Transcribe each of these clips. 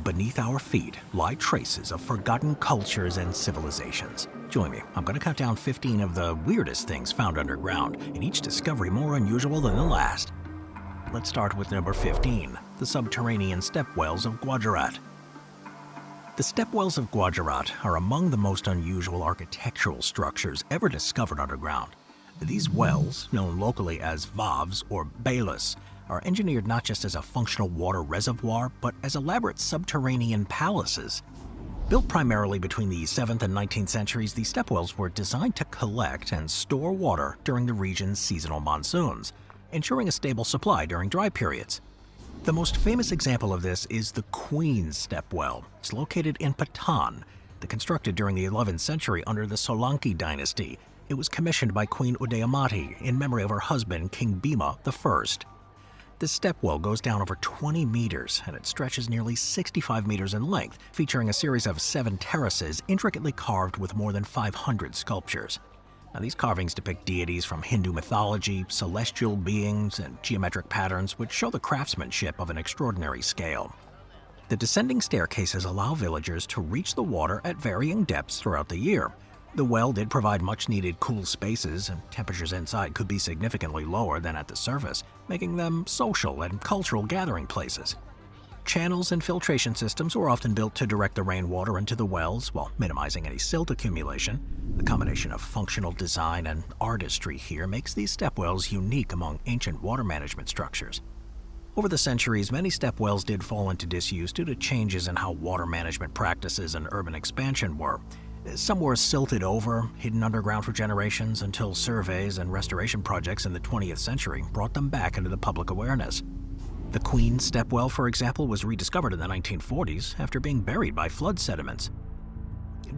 Beneath our feet lie traces of forgotten cultures and civilizations. Join me, I'm going to count down 15 of the weirdest things found underground, and each discovery more unusual than the last. Let's start with number 15, the subterranean stepwells of Gujarat. The stepwells of Gujarat are among the most unusual architectural structures ever discovered underground. These wells, known locally as vavs or bailas, are engineered not just as a functional water reservoir, but as elaborate subterranean palaces. Built primarily between the 7th and 19th centuries, these stepwells were designed to collect and store water during the region's seasonal monsoons, ensuring a stable supply during dry periods. The most famous example of this is the Queen's Stepwell. It's located in Patan. Constructed during the 11th century under the Solanki dynasty. It was commissioned by Queen Udayamati in memory of her husband, King Bhima I. This stepwell goes down over 20 meters, and it stretches nearly 65 meters in length, featuring a series of 7 terraces intricately carved with more than 500 sculptures. Now, these carvings depict deities from Hindu mythology, celestial beings, and geometric patterns which show the craftsmanship of an extraordinary scale. The descending staircases allow villagers to reach the water at varying depths throughout the year. The well did provide much-needed cool spaces, and temperatures inside could be significantly lower than at the surface, making them social and cultural gathering places. Channels and filtration systems were often built to direct the rainwater into the wells while minimizing any silt accumulation. The combination of functional design and artistry here makes these stepwells unique among ancient water management structures. Over the centuries, many stepwells did fall into disuse due to changes in how water management practices and urban expansion were. Some were silted over, hidden underground for generations, until surveys and restoration projects in the 20th century brought them back into the public awareness. The Queen's Stepwell, for example, was rediscovered in the 1940s after being buried by flood sediments.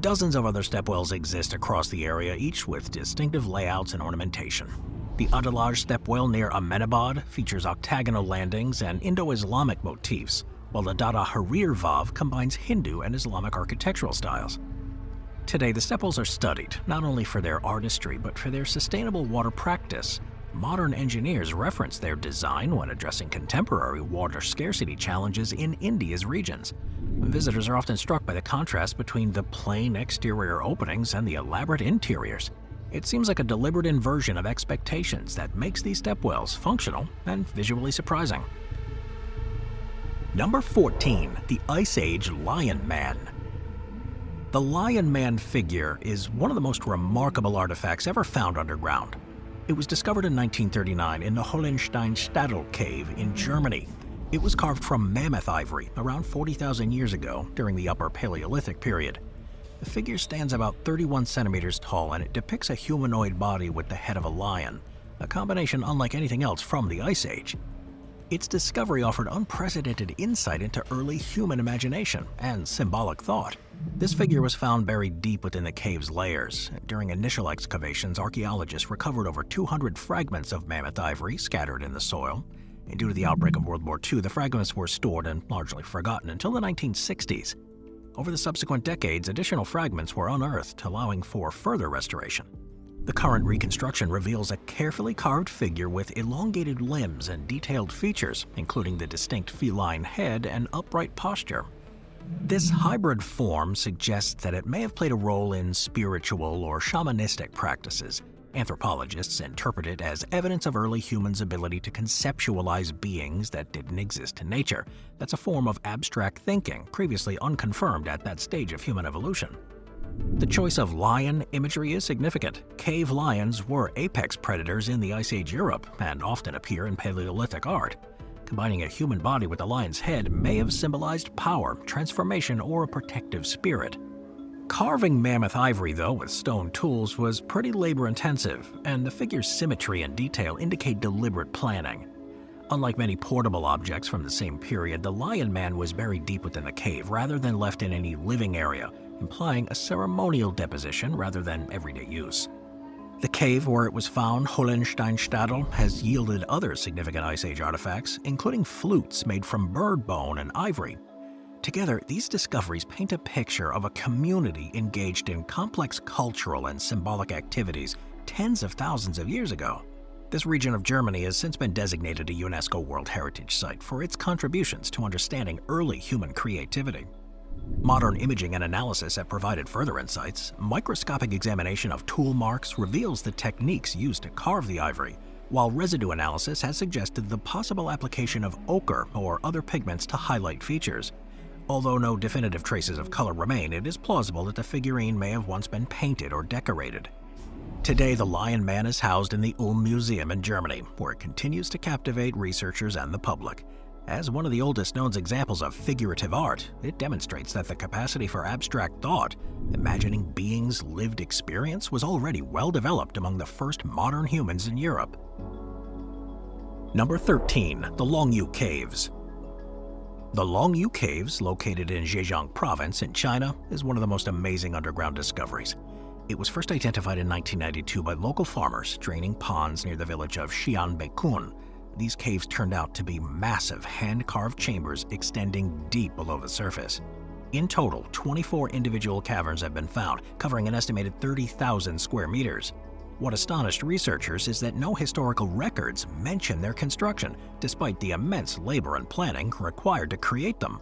Dozens of other stepwells exist across the area, each with distinctive layouts and ornamentation. The Adalaj stepwell near Ahmedabad features octagonal landings and Indo-Islamic motifs, while the Dada Harir Vav combines Hindu and Islamic architectural styles. Today, the stepwells are studied not only for their artistry, but for their sustainable water practice. Modern engineers reference their design when addressing contemporary water scarcity challenges in India's regions. Visitors are often struck by the contrast between the plain exterior openings and the elaborate interiors. It seems like a deliberate inversion of expectations that makes these stepwells functional and visually surprising. Number 14. The Ice Age Lion Man. The Lion Man figure is one of the most remarkable artifacts ever found underground. It was discovered in 1939 in the Hohensteinstadel cave in Germany. It was carved from mammoth ivory around 40,000 years ago during the Upper Paleolithic period. The figure stands about 31 centimeters tall, and it depicts a humanoid body with the head of a lion, a combination unlike anything else from the Ice Age. Its discovery offered unprecedented insight into early human imagination and symbolic thought. This figure was found buried deep within the cave's layers. During initial excavations, archaeologists recovered over 200 fragments of mammoth ivory scattered in the soil. And due to the outbreak of World War II, the fragments were stored and largely forgotten until the 1960s. Over the subsequent decades, additional fragments were unearthed, allowing for further restoration. The current reconstruction reveals a carefully carved figure with elongated limbs and detailed features, including the distinct feline head and upright posture. This hybrid form suggests that it may have played a role in spiritual or shamanistic practices. Anthropologists interpret it as evidence of early humans' ability to conceptualize beings that didn't exist in nature. That's a form of abstract thinking, previously unconfirmed at that stage of human evolution. The choice of lion imagery is significant. Cave lions were apex predators in the Ice Age Europe and often appear in Paleolithic art. Combining a human body with a lion's head may have symbolized power, transformation, or a protective spirit. Carving mammoth ivory, though, with stone tools was pretty labor-intensive, and the figure's symmetry and detail indicate deliberate planning. Unlike many portable objects from the same period, the Lion Man was buried deep within the cave rather than left in any living area, implying a ceremonial deposition rather than everyday use. The cave where it was found, Hohensteinstadel, has yielded other significant Ice Age artifacts, including flutes made from bird bone and ivory. Together, these discoveries paint a picture of a community engaged in complex cultural and symbolic activities tens of thousands of years ago. This region of Germany has since been designated a UNESCO World Heritage Site for its contributions to understanding early human creativity. Modern imaging and analysis have provided further insights. Microscopic examination of tool marks reveals the techniques used to carve the ivory, while residue analysis has suggested the possible application of ochre or other pigments to highlight features. Although no definitive traces of color remain, it is plausible that the figurine may have once been painted or decorated. Today, the Lion Man is housed in the Ulm Museum in Germany, where it continues to captivate researchers and the public. As one of the oldest known examples of figurative art, it demonstrates that the capacity for abstract thought, imagining beings' lived experience, was already well developed among the first modern humans in Europe. Number 13. The Longyou Caves. The Longyou Caves, located in Zhejiang Province in China, is one of the most amazing underground discoveries. It was first identified in 1992 by local farmers draining ponds near the village of Xianbeikun. These caves turned out to be massive hand-carved chambers extending deep below the surface. In total, 24 individual caverns have been found, covering an estimated 30,000 square meters. What astonished researchers is that no historical records mention their construction, despite the immense labor and planning required to create them.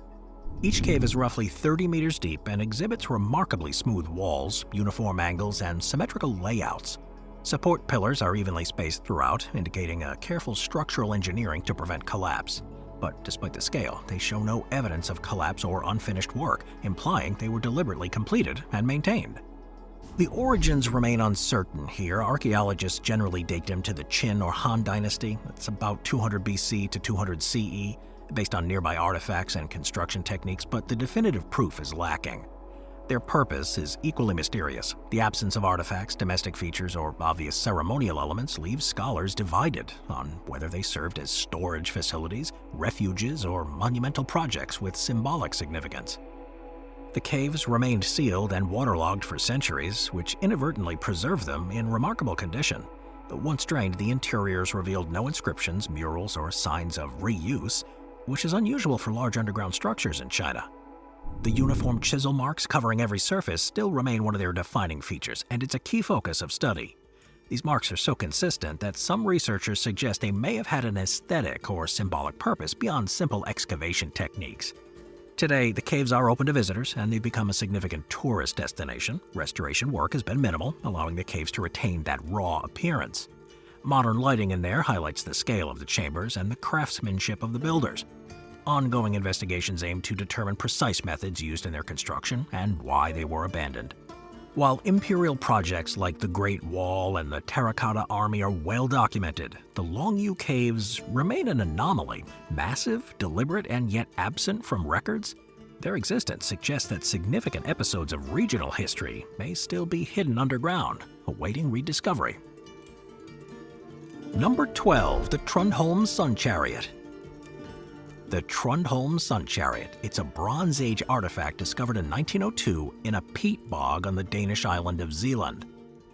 Each cave is roughly 30 meters deep and exhibits remarkably smooth walls, uniform angles, and symmetrical layouts. Support pillars are evenly spaced throughout, indicating a careful structural engineering to prevent collapse. But despite the scale, they show no evidence of collapse or unfinished work, implying they were deliberately completed and maintained. The origins remain uncertain here. Archaeologists generally date them to the Qin or Han dynasty. It's about 200 BC to 200 CE. Based on nearby artifacts and construction techniques, but the definitive proof is lacking. Their purpose is equally mysterious. The absence of artifacts, domestic features, or obvious ceremonial elements leaves scholars divided on whether they served as storage facilities, refuges, or monumental projects with symbolic significance. The caves remained sealed and waterlogged for centuries, which inadvertently preserved them in remarkable condition. Once drained, the interiors revealed no inscriptions, murals, or signs of reuse, which is unusual for large underground structures in China. The uniform chisel marks covering every surface still remain one of their defining features, and it's a key focus of study. These marks are so consistent that some researchers suggest they may have had an aesthetic or symbolic purpose beyond simple excavation techniques. Today, the caves are open to visitors, and they've become a significant tourist destination. Restoration work has been minimal, allowing the caves to retain that raw appearance. Modern lighting in there highlights the scale of the chambers and the craftsmanship of the builders. Ongoing investigations aim to determine precise methods used in their construction and why they were abandoned. While imperial projects like the Great Wall and the Terracotta Army are well documented, the Longyou Caves remain an anomaly, massive, deliberate, and yet absent from records. Their existence suggests that significant episodes of regional history may still be hidden underground, awaiting rediscovery. Number 12. The Trundholm Sun Chariot. The Trundholm Sun Chariot. It's a Bronze Age artifact discovered in 1902 in a peat bog on the Danish island of Zealand.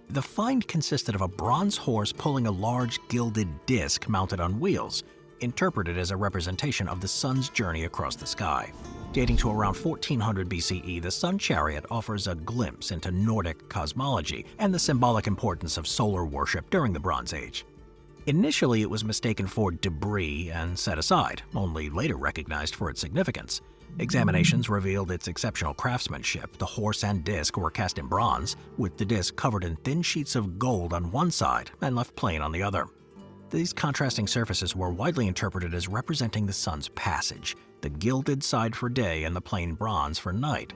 The find consisted of a bronze horse pulling a large gilded disc mounted on wheels, interpreted as a representation of the sun's journey across the sky. Dating to around 1400 BCE, the Sun Chariot offers a glimpse into Nordic cosmology and the symbolic importance of solar worship during the Bronze Age. Initially, it was mistaken for debris and set aside, only later recognized for its significance. Examinations revealed its exceptional craftsmanship. The horse and disc were cast in bronze, with the disc covered in thin sheets of gold on one side and left plain on the other. These contrasting surfaces were widely interpreted as representing the sun's passage, the gilded side for day and the plain bronze for night.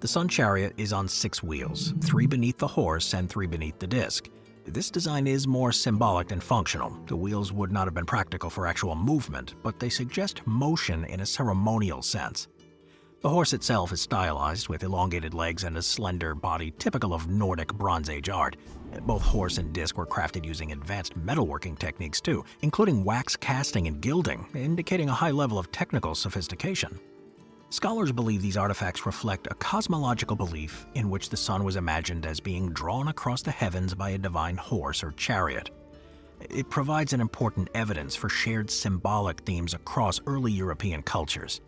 The Sun Chariot is on 6 wheels, 3 beneath the horse and 3 beneath the disc. This design is more symbolic than functional. The wheels would not have been practical for actual movement, but they suggest motion in a ceremonial sense. The horse itself is stylized with elongated legs and a slender body typical of Nordic Bronze Age art. Both horse and disc were crafted using advanced metalworking techniques too, including wax casting and gilding, indicating a high level of technical sophistication. Scholars believe these artifacts reflect a cosmological belief in which the sun was imagined as being drawn across the heavens by a divine horse or chariot. It provides an important evidence for shared symbolic themes across early European cultures.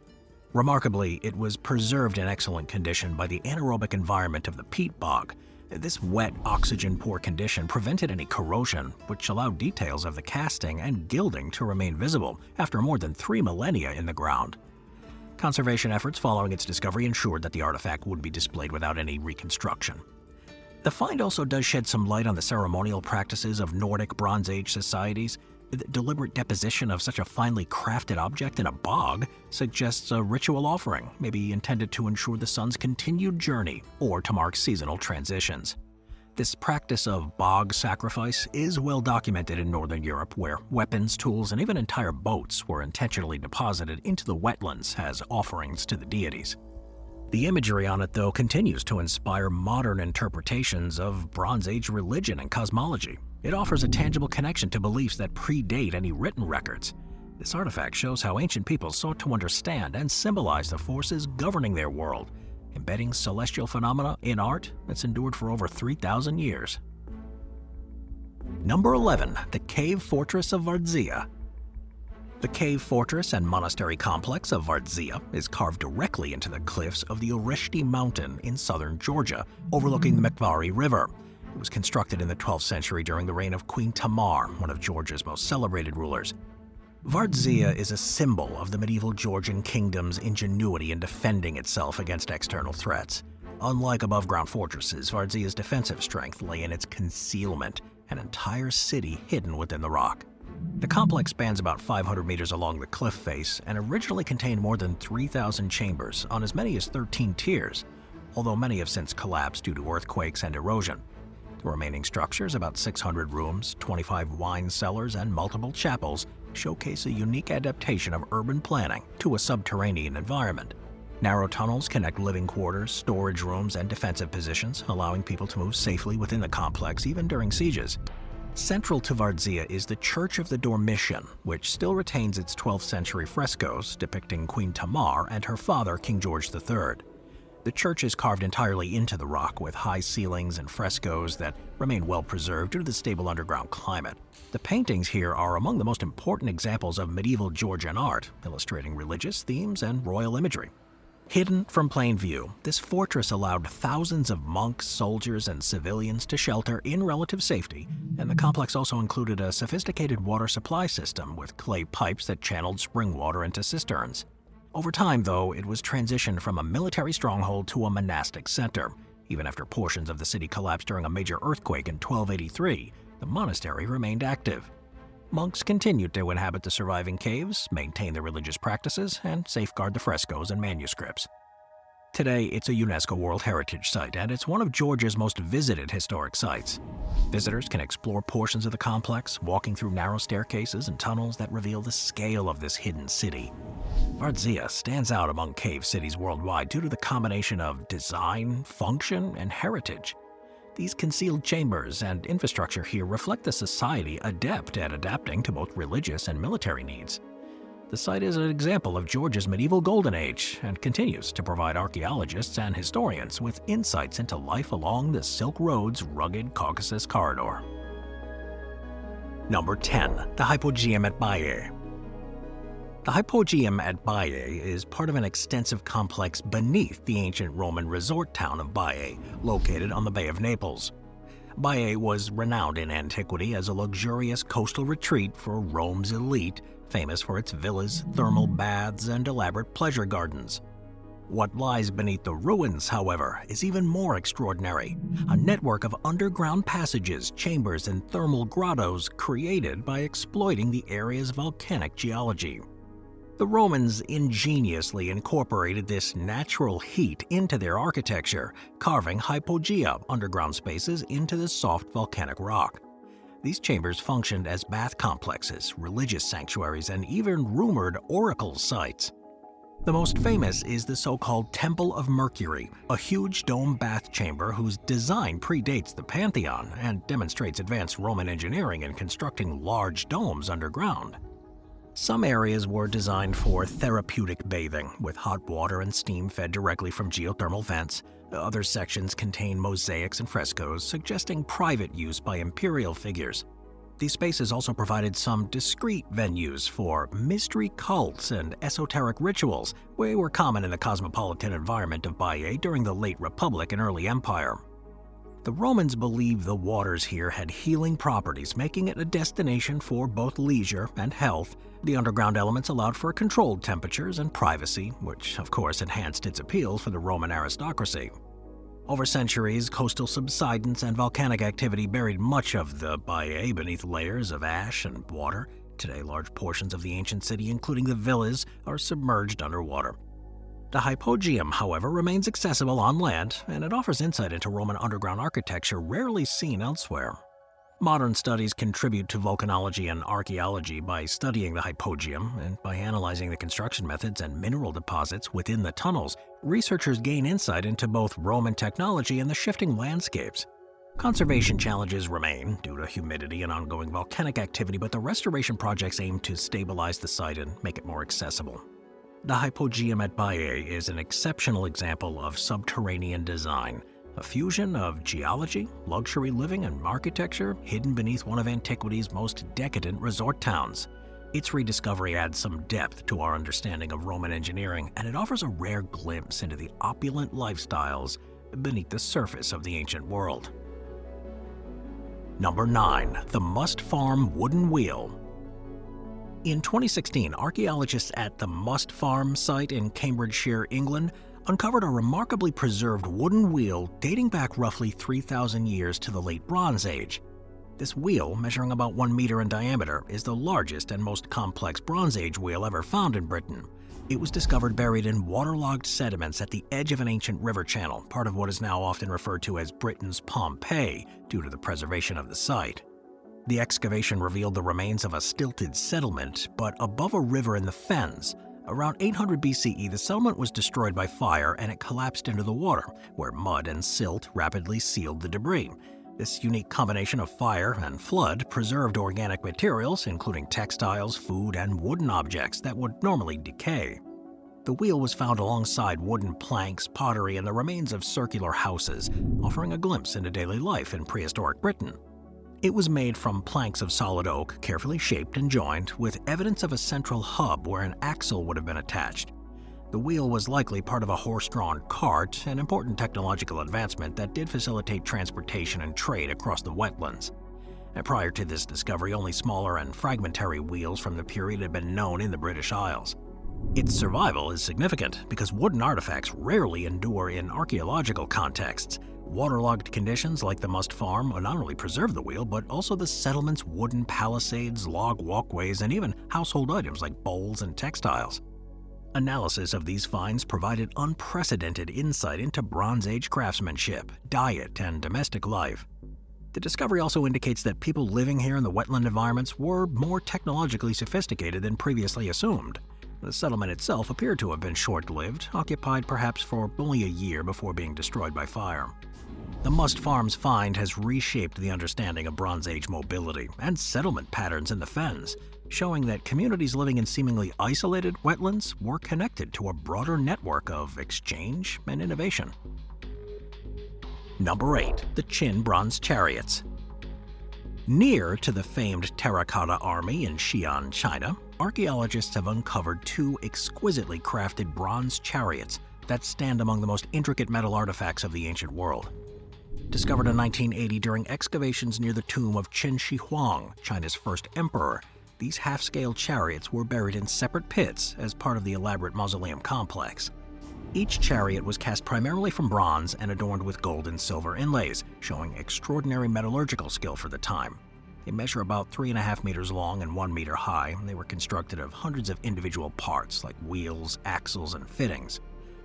Remarkably, it was preserved in excellent condition by the anaerobic environment of the peat bog. This wet, oxygen-poor condition prevented any corrosion, which allowed details of the casting and gilding to remain visible after more than 3 millennia in the ground. Conservation efforts following its discovery ensured that the artifact would be displayed without any reconstruction. The find also does shed some light on the ceremonial practices of Nordic Bronze Age societies. The deliberate deposition of such a finely crafted object in a bog suggests a ritual offering, maybe intended to ensure the sun's continued journey or to mark seasonal transitions. This practice of bog sacrifice is well documented in Northern Europe, where weapons, tools, and even entire boats were intentionally deposited into the wetlands as offerings to the deities. The imagery on it, though, continues to inspire modern interpretations of Bronze Age religion and cosmology. It offers a tangible connection to beliefs that predate any written records. This artifact shows how ancient peoples sought to understand and symbolize the forces governing their world, embedding celestial phenomena in art that's endured for over 3,000 years. Number 11. The Cave Fortress of Vardzia. The cave fortress and monastery complex of Vardzia is carved directly into the cliffs of the Orishti mountain in southern Georgia, overlooking the Mekvari River. It was constructed in the 12th century during the reign of Queen Tamar, one of Georgia's most celebrated rulers. Vardzia is a symbol of the medieval Georgian kingdom's ingenuity in defending itself against external threats. Unlike above-ground fortresses, Vardzia's defensive strength lay in its concealment, an entire city hidden within the rock. The complex spans about 500 meters along the cliff face and originally contained more than 3,000 chambers on as many as 13 tiers, although many have since collapsed due to earthquakes and erosion. The remaining structures, about 600 rooms, 25 wine cellars, and multiple chapels, showcase a unique adaptation of urban planning to a subterranean environment. Narrow tunnels connect living quarters, storage rooms, and defensive positions, allowing people to move safely within the complex even during sieges. Central to Vardzia is the Church of the Dormition, which still retains its 12th century frescoes depicting Queen Tamar and her father, King George III. The church is carved entirely into the rock with high ceilings and frescoes that remain well preserved due to the stable underground climate. The paintings here are among the most important examples of medieval Georgian art, illustrating religious themes and royal imagery. Hidden from plain view, this fortress allowed thousands of monks, soldiers, and civilians to shelter in relative safety, and the complex also included a sophisticated water supply system with clay pipes that channeled spring water into cisterns. Over time, though, it was transitioned from a military stronghold to a monastic center. Even after portions of the city collapsed during a major earthquake in 1283, the monastery remained active. Monks continued to inhabit the surviving caves, maintain their religious practices, and safeguard the frescoes and manuscripts. Today, it's a UNESCO World Heritage Site, and it's one of Georgia's most visited historic sites. Visitors can explore portions of the complex, walking through narrow staircases and tunnels that reveal the scale of this hidden city. Vardzia stands out among cave cities worldwide due to the combination of design, function, and heritage. These concealed chambers and infrastructure here reflect a society adept at adapting to both religious and military needs. The site is an example of Georgia's medieval golden age and continues to provide archaeologists and historians with insights into life along the Silk Road's rugged Caucasus corridor. Number 10. The Hypogeum at Baiae. The Hypogeum at Baiae is part of an extensive complex beneath the ancient Roman resort town of Baiae, located on the Bay of Naples. Baiae was renowned in antiquity as a luxurious coastal retreat for Rome's elite, famous for its villas, thermal baths, and elaborate pleasure gardens. What lies beneath the ruins, however, is even more extraordinary, a network of underground passages, chambers, and thermal grottos created by exploiting the area's volcanic geology. The Romans ingeniously incorporated this natural heat into their architecture, carving hypogea, underground spaces, into the soft volcanic rock. These chambers functioned as bath complexes, religious sanctuaries, and even rumored oracle sites. The most famous is the so-called Temple of Mercury, a huge dome bath chamber whose design predates the Pantheon and demonstrates advanced Roman engineering in constructing large domes underground. Some areas were designed for therapeutic bathing, with hot water and steam fed directly from geothermal vents. Other sections contain mosaics and frescoes, suggesting private use by imperial figures. These spaces also provided some discreet venues for mystery cults and esoteric rituals, which were common in the cosmopolitan environment of Baiae during the late Republic and early Empire. The Romans believed the waters here had healing properties, making it a destination for both leisure and health. The underground elements allowed for controlled temperatures and privacy, which of course enhanced its appeal for the Roman aristocracy. Over centuries, coastal subsidence and volcanic activity buried much of the Baiae beneath layers of ash and water. Today, large portions of the ancient city, including the villas, are submerged underwater. The hypogeum, however, remains accessible on land, and it offers insight into Roman underground architecture rarely seen elsewhere. Modern studies contribute to volcanology and archaeology by studying the hypogeum, and by analyzing the construction methods and mineral deposits within the tunnels, researchers gain insight into both Roman technology and the shifting landscapes. Conservation challenges remain due to humidity and ongoing volcanic activity, but the restoration projects aim to stabilize the site and make it more accessible. The hypogeum at Baiae is an exceptional example of subterranean design, a fusion of geology, luxury living, and architecture hidden beneath one of antiquity's most decadent resort towns. Its rediscovery adds some depth to our understanding of Roman engineering, and it offers a rare glimpse into the opulent lifestyles beneath the surface of the ancient world. Number 9. The Must Farm Wooden Wheel. In 2016, archaeologists at the Must Farm site in Cambridgeshire, England, uncovered a remarkably preserved wooden wheel dating back roughly 3,000 years to the Late Bronze Age. This wheel, measuring about 1 meter in diameter, is the largest and most complex Bronze Age wheel ever found in Britain. It was discovered buried in waterlogged sediments at the edge of an ancient river channel, part of what is now often referred to as Britain's Pompeii, due to the preservation of the site. The excavation revealed the remains of a stilted settlement, but above a river in the Fens. Around 800 BCE, the settlement was destroyed by fire and it collapsed into the water, where mud and silt rapidly sealed the debris. This unique combination of fire and flood preserved organic materials, including textiles, food, and wooden objects that would normally decay. The wheel was found alongside wooden planks, pottery, and the remains of circular houses, offering a glimpse into daily life in prehistoric Britain. It was made from planks of solid oak, carefully shaped and joined, with evidence of a central hub where an axle would have been attached. The wheel was likely part of a horse-drawn cart, an important technological advancement that did facilitate transportation and trade across the wetlands. And prior to this discovery, only smaller and fragmentary wheels from the period had been known in the British Isles. Its survival is significant because wooden artifacts rarely endure in archaeological contexts. Waterlogged conditions like the Must Farm not only preserve the wheel, but also the settlement's wooden palisades, log walkways, and even household items like bowls and textiles. Analysis of these finds provided unprecedented insight into Bronze Age craftsmanship, diet, and domestic life. The discovery also indicates that people living here in the wetland environments were more technologically sophisticated than previously assumed. The settlement itself appeared to have been short-lived, occupied perhaps for only a year before being destroyed by fire. The Must Farm's find has reshaped the understanding of Bronze Age mobility and settlement patterns in the Fens, showing that communities living in seemingly isolated wetlands were connected to a broader network of exchange and innovation. Number 8. The Qin Bronze Chariots. Near to the famed Terracotta Army in Xi'an, China, archaeologists have uncovered 2 exquisitely crafted bronze chariots that stand among the most intricate metal artifacts of the ancient world. Discovered in 1980 during excavations near the tomb of Qin Shi Huang, China's first emperor, these half-scale chariots were buried in separate pits as part of the elaborate mausoleum complex. Each chariot was cast primarily from bronze and adorned with gold and silver inlays, showing extraordinary metallurgical skill for the time. They measure about 3.5 meters long and 1 meter high, and they were constructed of hundreds of individual parts like wheels, axles, and fittings.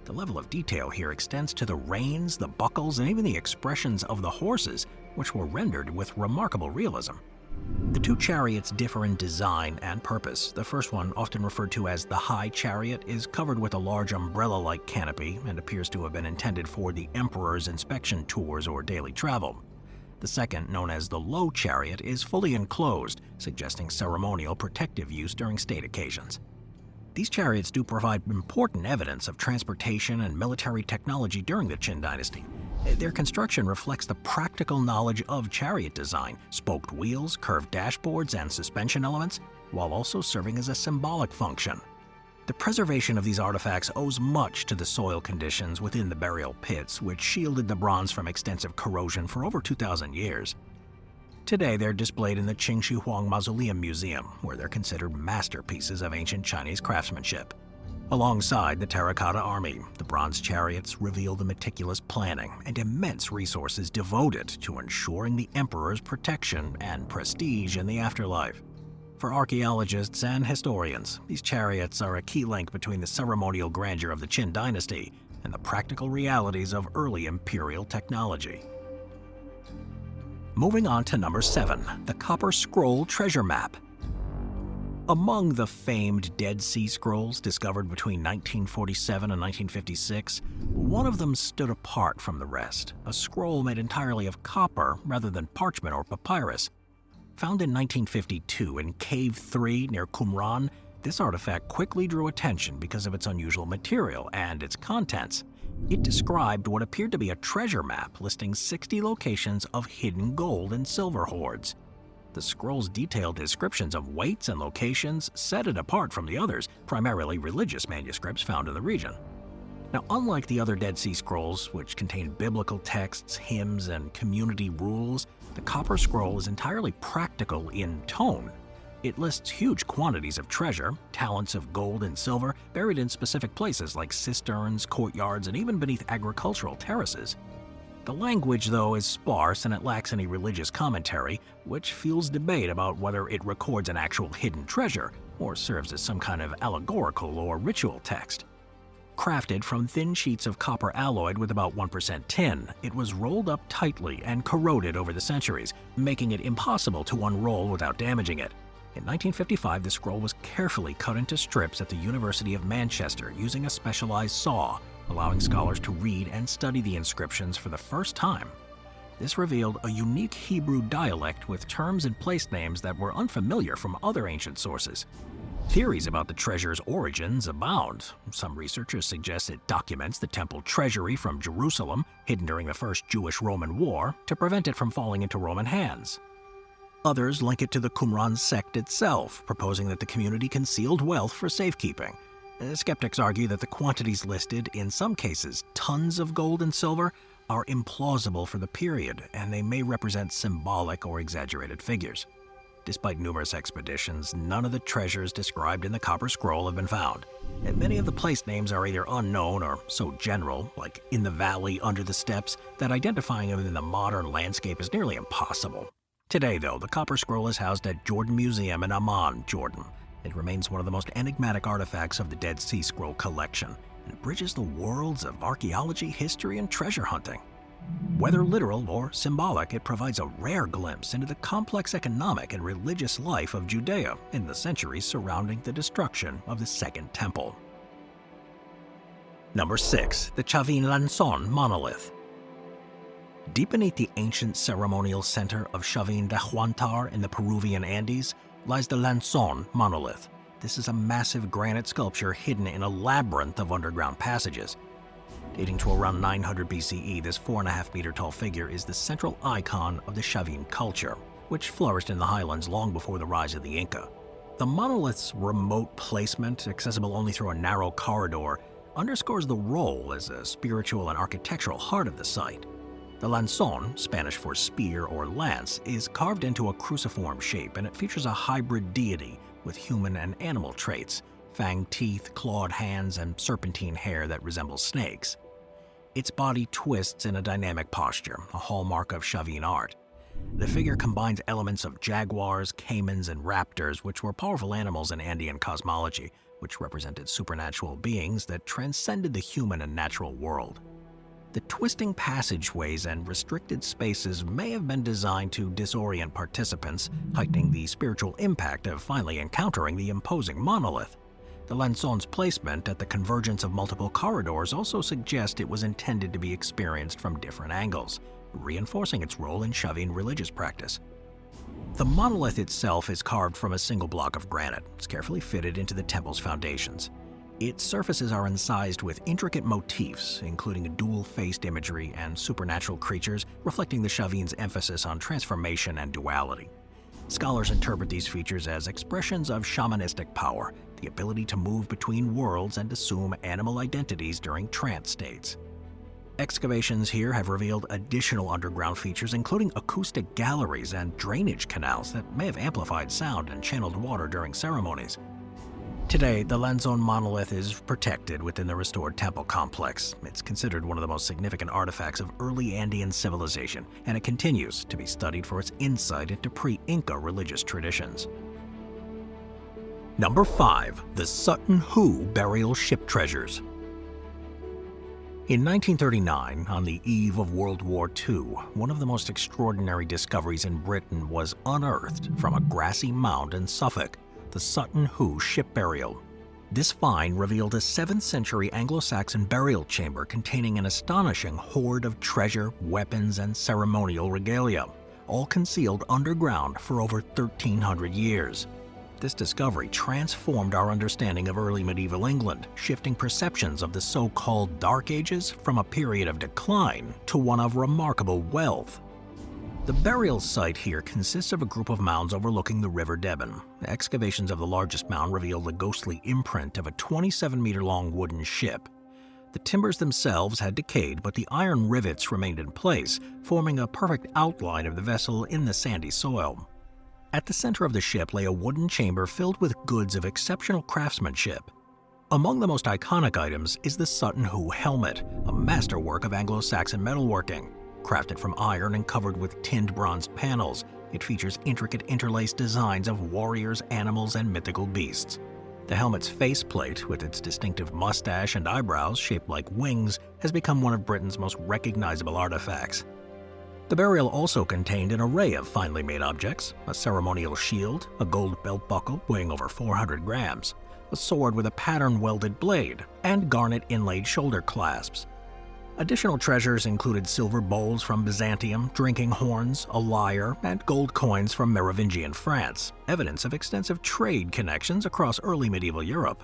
The level of detail here extends to the reins, the buckles, and even the expressions of the horses, which were rendered with remarkable realism. The 2 chariots differ in design and purpose. The first one, often referred to as the High Chariot, is covered with a large umbrella-like canopy and appears to have been intended for the emperor's inspection tours or daily travel. The second, known as the Low Chariot, is fully enclosed, suggesting ceremonial protective use during state occasions. These chariots do provide important evidence of transportation and military technology during the Qin dynasty. Their construction reflects the practical knowledge of chariot design, spoked wheels, curved dashboards, and suspension elements, while also serving as a symbolic function. The preservation of these artifacts owes much to the soil conditions within the burial pits, which shielded the bronze from extensive corrosion for over 2,000 years. Today, they're displayed in the Qingshi Huang Mausoleum Museum, where they're considered masterpieces of ancient Chinese craftsmanship. Alongside the terracotta army, the bronze chariots reveal the meticulous planning and immense resources devoted to ensuring the emperor's protection and prestige in the afterlife. For archaeologists and historians, these chariots are a key link between the ceremonial grandeur of the Qin dynasty and the practical realities of early imperial technology. Moving on to number 7, the Copper Scroll Treasure Map. Among the famed Dead Sea Scrolls discovered between 1947 and 1956, one of them stood apart from the rest, a scroll made entirely of copper rather than parchment or papyrus. Found in 1952 in Cave 3 near Qumran, this artifact quickly drew attention because of its unusual material and its contents. It described what appeared to be a treasure map listing 60 locations of hidden gold and silver hoards. The scroll's detailed descriptions of weights and locations set it apart from the others, primarily religious manuscripts found in the region. Now, unlike the other Dead Sea Scrolls, which contain biblical texts, hymns, and community rules, the Copper Scroll is entirely practical in tone. It lists huge quantities of treasure, talents of gold and silver, buried in specific places like cisterns, courtyards, and even beneath agricultural terraces. The language, though, is sparse and it lacks any religious commentary, which fuels debate about whether it records an actual hidden treasure or serves as some kind of allegorical or ritual text. Crafted from thin sheets of copper alloyed with about 1% tin, it was rolled up tightly and corroded over the centuries, making it impossible to unroll without damaging it. In 1955, the scroll was carefully cut into strips at the University of Manchester using a specialized saw, allowing scholars to read and study the inscriptions for the first time. This revealed a unique Hebrew dialect with terms and place names that were unfamiliar from other ancient sources. Theories about the treasure's origins abound. Some researchers suggest it documents the temple treasury from Jerusalem, hidden during the First Jewish-Roman War, to prevent it from falling into Roman hands. Others link it to the Qumran sect itself, proposing that the community concealed wealth for safekeeping. Skeptics argue that the quantities listed, in some cases tons of gold and silver, are implausible for the period, and they may represent symbolic or exaggerated figures. Despite numerous expeditions, none of the treasures described in the Copper Scroll have been found, and many of the place names are either unknown or so general, like in the valley under the steppes, that identifying them in the modern landscape is nearly impossible. Today, though, the Copper Scroll is housed at Jordan Museum in Amman, Jordan. It remains one of the most enigmatic artifacts of the Dead Sea Scroll collection, and it bridges the worlds of archaeology, history, and treasure hunting. Whether literal or symbolic, it provides a rare glimpse into the complex economic and religious life of Judea in the centuries surrounding the destruction of the Second Temple. Number 6. The Chav&iacute monolith. Deep beneath the ancient ceremonial center of Chav&iacute in the Peruvian Andes lies the Lançon monolith. This is a massive granite sculpture hidden in a labyrinth of underground passages. Dating to around 900 BCE, this 4.5-meter tall figure is the central icon of the Chavín culture, which flourished in the highlands long before the rise of the Inca. The monolith's remote placement, accessible only through a narrow corridor, underscores the role as a spiritual and architectural heart of the site. The lanzón, Spanish for spear or lance, is carved into a cruciform shape, and it features a hybrid deity with human and animal traits, fanged teeth, clawed hands, and serpentine hair that resembles snakes. Its body twists in a dynamic posture, a hallmark of Chavín art. The figure combines elements of jaguars, caimans, and raptors, which were powerful animals in Andean cosmology, which represented supernatural beings that transcended the human and natural world. The twisting passageways and restricted spaces may have been designed to disorient participants, heightening the spiritual impact of finally encountering the imposing monolith. The lanzón's placement at the convergence of multiple corridors also suggests it was intended to be experienced from different angles, reinforcing its role in Chavín religious practice. The monolith itself is carved from a single block of granite. It's carefully fitted into the temple's foundations. Its surfaces are incised with intricate motifs, including dual-faced imagery and supernatural creatures, reflecting the Chavín's emphasis on transformation and duality. Scholars interpret these features as expressions of shamanistic power, the ability to move between worlds and assume animal identities during trance states. Excavations here have revealed additional underground features, including acoustic galleries and drainage canals that may have amplified sound and channeled water during ceremonies. Today, the Longyou monolith is protected within the restored temple complex. It's considered one of the most significant artifacts of early Andean civilization, and it continues to be studied for its insight into pre-Inca religious traditions. Number 5. The Sutton Hoo burial ship treasures. In 1939, on the eve of World War II, one of the most extraordinary discoveries in Britain was unearthed from a grassy mound in Suffolk, the Sutton Hoo ship burial. This find revealed a 7th century Anglo-Saxon burial chamber containing an astonishing hoard of treasure, weapons, and ceremonial regalia, all concealed underground for over 1,300 years. This discovery transformed our understanding of early medieval England, shifting perceptions of the so-called Dark Ages from a period of decline to one of remarkable wealth. The burial site here consists of a group of mounds overlooking the River Deben. Excavations of the largest mound reveal the ghostly imprint of a 27-meter-long wooden ship. The timbers themselves had decayed, but the iron rivets remained in place, forming a perfect outline of the vessel in the sandy soil. At the center of the ship lay a wooden chamber filled with goods of exceptional craftsmanship. Among the most iconic items is the Sutton Hoo helmet, a masterwork of Anglo-Saxon metalworking. Crafted from iron and covered with tinned bronzed panels, it features intricate interlaced designs of warriors, animals, and mythical beasts. The helmet's faceplate, with its distinctive mustache and eyebrows shaped like wings, has become one of Britain's most recognizable artifacts. The burial also contained an array of finely made objects: a ceremonial shield, a gold belt buckle weighing over 400 grams, a sword with a pattern-welded blade, and garnet inlaid shoulder clasps. Additional treasures included silver bowls from Byzantium, drinking horns, a lyre, and gold coins from Merovingian France, evidence of extensive trade connections across early medieval Europe.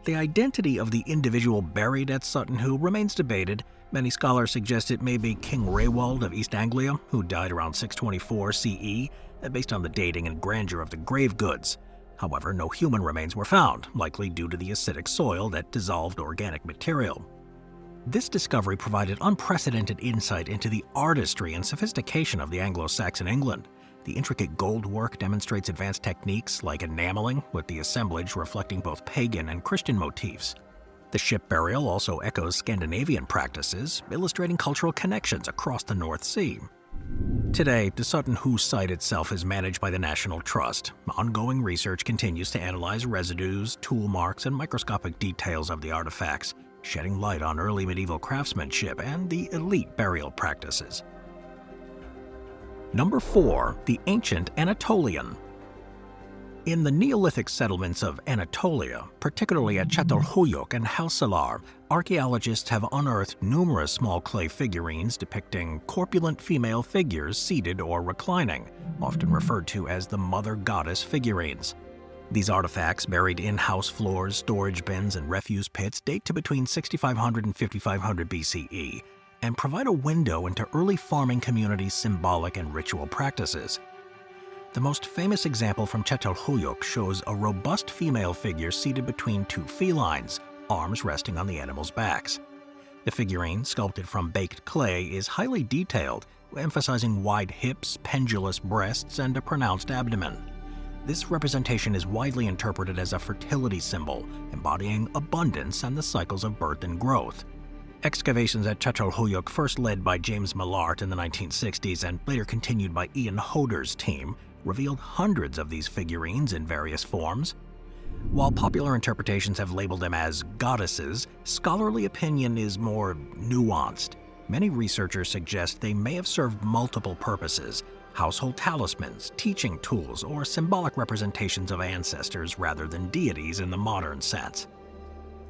The identity of the individual buried at Sutton Hoo remains debated. Many scholars suggest it may be King Raewald of East Anglia, who died around 624 CE, based on the dating and grandeur of the grave goods. However, no human remains were found, likely due to the acidic soil that dissolved organic material. This discovery provided unprecedented insight into the artistry and sophistication of the Anglo-Saxon England. The intricate gold work demonstrates advanced techniques like enameling, with the assemblage reflecting both pagan and Christian motifs. The ship burial also echoes Scandinavian practices, illustrating cultural connections across the North Sea. Today, the Sutton Hoo site itself is managed by the National Trust. Ongoing research continues to analyze residues, tool marks, and microscopic details of the artifacts, shedding light on early medieval craftsmanship and the elite burial practices. Number 4. The ancient Anatolian. In the Neolithic settlements of Anatolia, particularly at Chav&iacute and Hohle, archaeologists have unearthed numerous small clay figurines depicting corpulent female figures seated or reclining, often referred to as the Mother Goddess figurines. These artifacts, buried in house floors, storage bins, and refuse pits, date to between 6500 and 5500 BCE and provide a window into early farming communities' symbolic and ritual practices. The most famous example from Chav&iacute shows a robust female figure seated between two felines, arms resting on the animals' backs. The figurine, sculpted from baked clay, is highly detailed, emphasizing wide hips, pendulous breasts, and a pronounced abdomen. This representation is widely interpreted as a fertility symbol, embodying abundance and the cycles of birth and growth. Excavations at Chav&iacute, first led by James Millart in the 1960s and later continued by Ian Hoder's team, revealed hundreds of these figurines in various forms. While popular interpretations have labeled them as goddesses, scholarly opinion is more nuanced. Many researchers suggest they may have served multiple purposes: household talismans, teaching tools, or symbolic representations of ancestors rather than deities in the modern sense.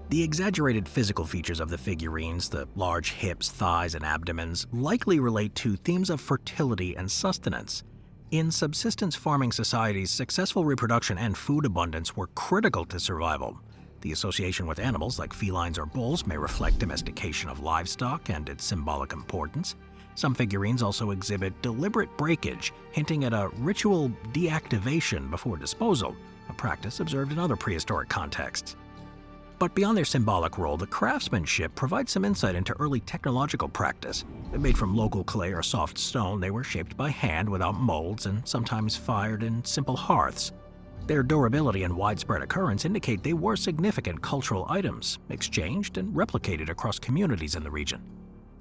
The exaggerated physical features of the figurines, the large hips, thighs, and abdomens, likely relate to themes of fertility and sustenance. In subsistence farming societies, successful reproduction and food abundance were critical to survival. The association with animals like felines or bulls may reflect domestication of livestock and its symbolic importance. Some figurines also exhibit deliberate breakage, hinting at a ritual deactivation before disposal, a practice observed in other prehistoric contexts. But beyond their symbolic role, the craftsmanship provides some insight into early technological practice. Made from local clay or soft stone, they were shaped by hand without molds and sometimes fired in simple hearths. Their durability and widespread occurrence indicate they were significant cultural items, exchanged and replicated across communities in the region.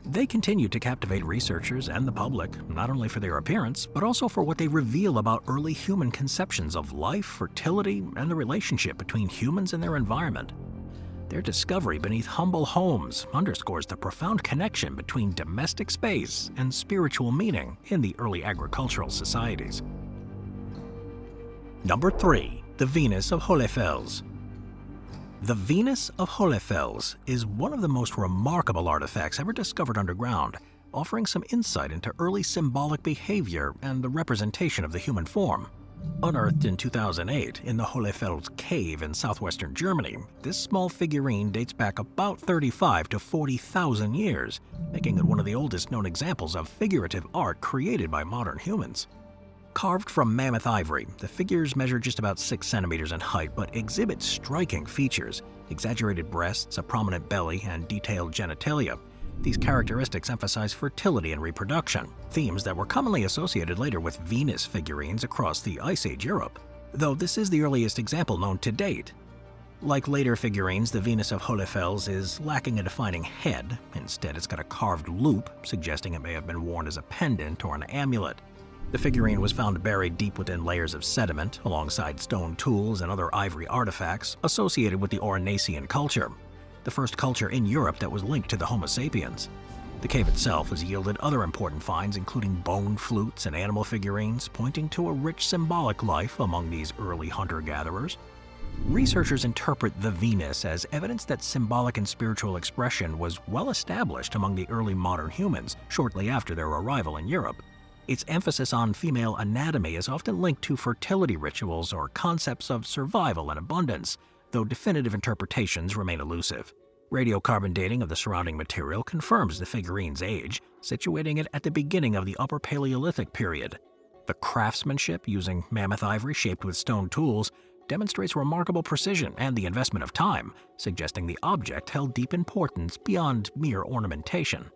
They continue to captivate researchers and the public, not only for their appearance, but also for what they reveal about early human conceptions of life, fertility, and the relationship between humans and their environment. Their discovery beneath humble homes underscores the profound connection between domestic space and spiritual meaning in the early agricultural societies. Number 3. The Venus of Hohle Fels. The Venus of Hohle Fels is one of the most remarkable artifacts ever discovered underground, offering some insight into early symbolic behavior and the representation of the human form. Unearthed in 2008 in the Hohle Fels cave in southwestern Germany, this small figurine dates back about 35 to 40,000 years, making it one of the oldest known examples of figurative art created by modern humans. Carved from mammoth ivory, the figures measure just about 6 centimeters in height but exhibit striking features: exaggerated breasts, a prominent belly, and detailed genitalia. These characteristics emphasize fertility and reproduction, themes that were commonly associated later with Venus figurines across the Ice Age Europe, though this is the earliest example known to date. Like later figurines, the Venus of Hohle Fels is lacking a defining head. Instead, it's got a carved loop, suggesting it may have been worn as a pendant or an amulet. The figurine was found buried deep within layers of sediment, alongside stone tools and other ivory artifacts associated with the Aurignacian culture, the first culture in Europe that was linked to the Homo sapiens. The cave itself has yielded other important finds, including bone flutes and animal figurines, pointing to a rich symbolic life among these early hunter-gatherers. Researchers interpret the Venus as evidence that symbolic and spiritual expression was well established among the early modern humans shortly after their arrival in Europe. Its emphasis on female anatomy is often linked to fertility rituals or concepts of survival and abundance, though definitive interpretations remain elusive. Radiocarbon dating of the surrounding material confirms the figurine's age, situating it at the beginning of the Upper Paleolithic period. The craftsmanship, using mammoth ivory shaped with stone tools, demonstrates remarkable precision and the investment of time, suggesting the object held deep importance beyond mere ornamentation.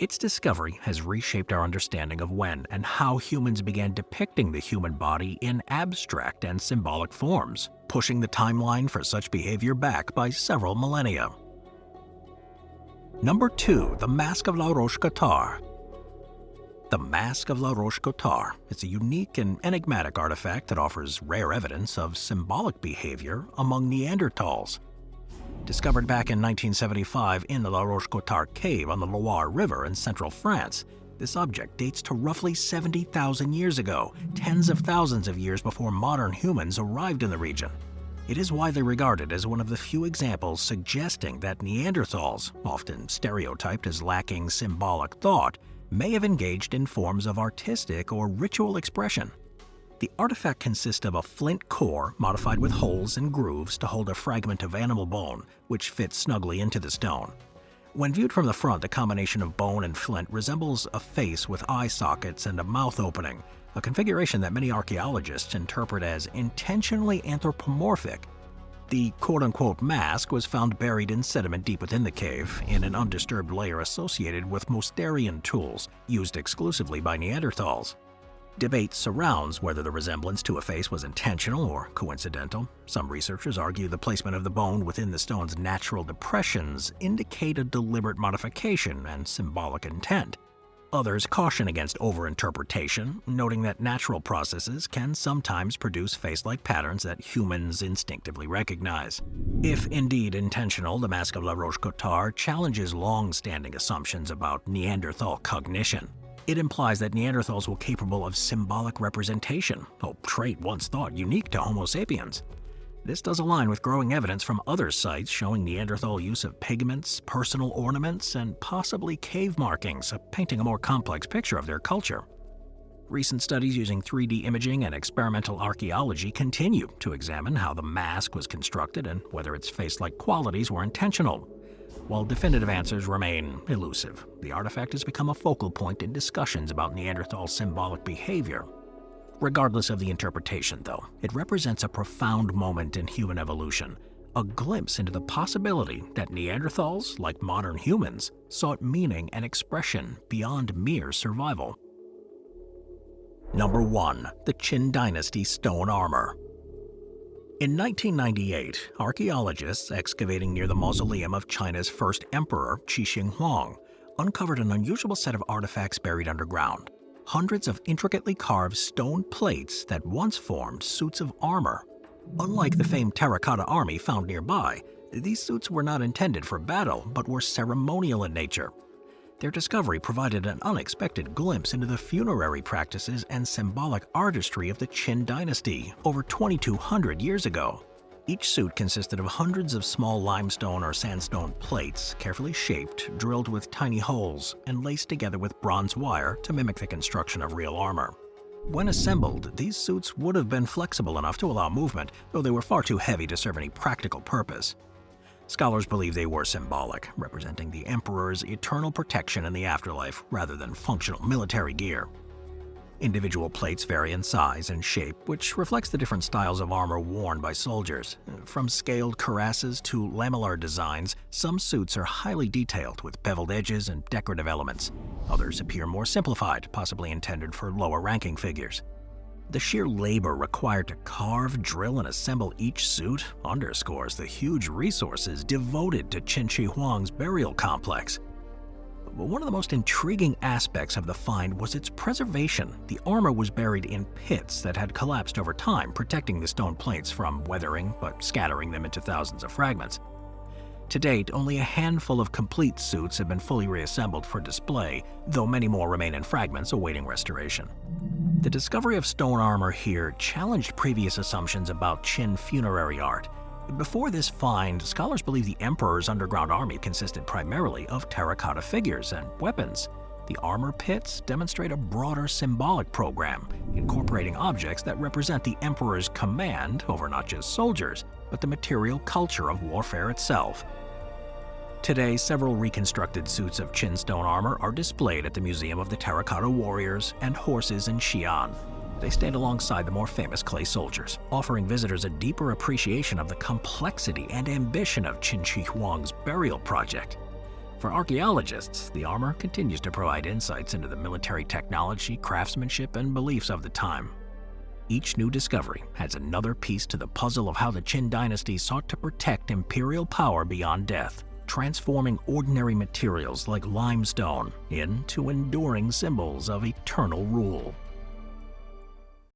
Its discovery has reshaped our understanding of when and how humans began depicting the human body in abstract and symbolic forms, pushing the timeline for such behavior back by several millennia. Number 2. The Mask of La Roche-Cotard. The Mask of La Roche-Cotard is a unique and enigmatic artifact that offers rare evidence of symbolic behavior among Neanderthals. Discovered back in 1975 in the La Roche-Cotard cave on the Loire River in central France, this object dates to roughly 70,000 years ago, tens of thousands of years before modern humans arrived in the region. It is widely regarded as one of the few examples suggesting that Neanderthals, often stereotyped as lacking symbolic thought, may have engaged in forms of artistic or ritual expression. The artifact consists of a flint core modified with holes and grooves to hold a fragment of animal bone, which fits snugly into the stone. When viewed from the front, the combination of bone and flint resembles a face with eye sockets and a mouth opening, a configuration that many archaeologists interpret as intentionally anthropomorphic. The quote-unquote mask was found buried in sediment deep within the cave, in an undisturbed layer associated with Mousterian tools used exclusively by Neanderthals. Debate surrounds whether the resemblance to a face was intentional or coincidental. Some researchers argue the placement of the bone within the stone's natural depressions indicate a deliberate modification and symbolic intent. Others caution against overinterpretation, noting that natural processes can sometimes produce face-like patterns that humans instinctively recognize. If indeed intentional, the Mask of La Roche-Cotard challenges long-standing assumptions about Neanderthal cognition. It implies that Neanderthals were capable of symbolic representation, a trait once thought unique to Homo sapiens. This does align with growing evidence from other sites showing Neanderthal use of pigments, personal ornaments, and possibly cave markings, painting a more complex picture of their culture. Recent studies using 3D imaging and experimental archaeology continue to examine how the mask was constructed and whether its face-like qualities were intentional. While definitive answers remain elusive, the artifact has become a focal point in discussions about Neanderthal symbolic behavior. Regardless of the interpretation, though, it represents a profound moment in human evolution, a glimpse into the possibility that Neanderthals, like modern humans, sought meaning and expression beyond mere survival. Number 1. The Qin Dynasty Stone Armor. In 1998, archaeologists excavating near the mausoleum of China's first emperor, Qi Huang, uncovered an unusual set of artifacts buried underground. Hundreds of intricately carved stone plates that once formed suits of armor. Unlike the famed terracotta army found nearby, these suits were not intended for battle but were ceremonial in nature. Their discovery provided an unexpected glimpse into the funerary practices and symbolic artistry of the Qin dynasty over 2,200 years ago. Each suit consisted of hundreds of small limestone or sandstone plates, carefully shaped, drilled with tiny holes, and laced together with bronze wire to mimic the construction of real armor. When assembled, these suits would have been flexible enough to allow movement, though they were far too heavy to serve any practical purpose. Scholars believe they were symbolic, representing the emperor's eternal protection in the afterlife rather than functional military gear. Individual plates vary in size and shape, which reflects the different styles of armor worn by soldiers. From scaled cuirasses to lamellar designs, some suits are highly detailed with beveled edges and decorative elements. Others appear more simplified, possibly intended for lower-ranking figures. The sheer labor required to carve, drill, and assemble each suit underscores the huge resources devoted to Qin Shi Huang's burial complex. But one of the most intriguing aspects of the find was its preservation. The armor was buried in pits that had collapsed over time, protecting the stone plates from weathering but scattering them into thousands of fragments. To date, only a handful of complete suits have been fully reassembled for display, though many more remain in fragments awaiting restoration. The discovery of stone armor here challenged previous assumptions about Qin funerary art. Before this find, scholars believe the emperor's underground army consisted primarily of terracotta figures and weapons. The armor pits demonstrate a broader symbolic program, incorporating objects that represent the emperor's command over not just soldiers, but the material culture of warfare itself. Today, several reconstructed suits of Qin stone armor are displayed at the Museum of the Terracotta Warriors and Horses in Xi'an. They stand alongside the more famous clay soldiers, offering visitors a deeper appreciation of the complexity and ambition of Qin Shi Huang's burial project. For archaeologists, the armor continues to provide insights into the military technology, craftsmanship, and beliefs of the time. Each new discovery adds another piece to the puzzle of how the Qin dynasty sought to protect imperial power beyond death, transforming ordinary materials like limestone into enduring symbols of eternal rule.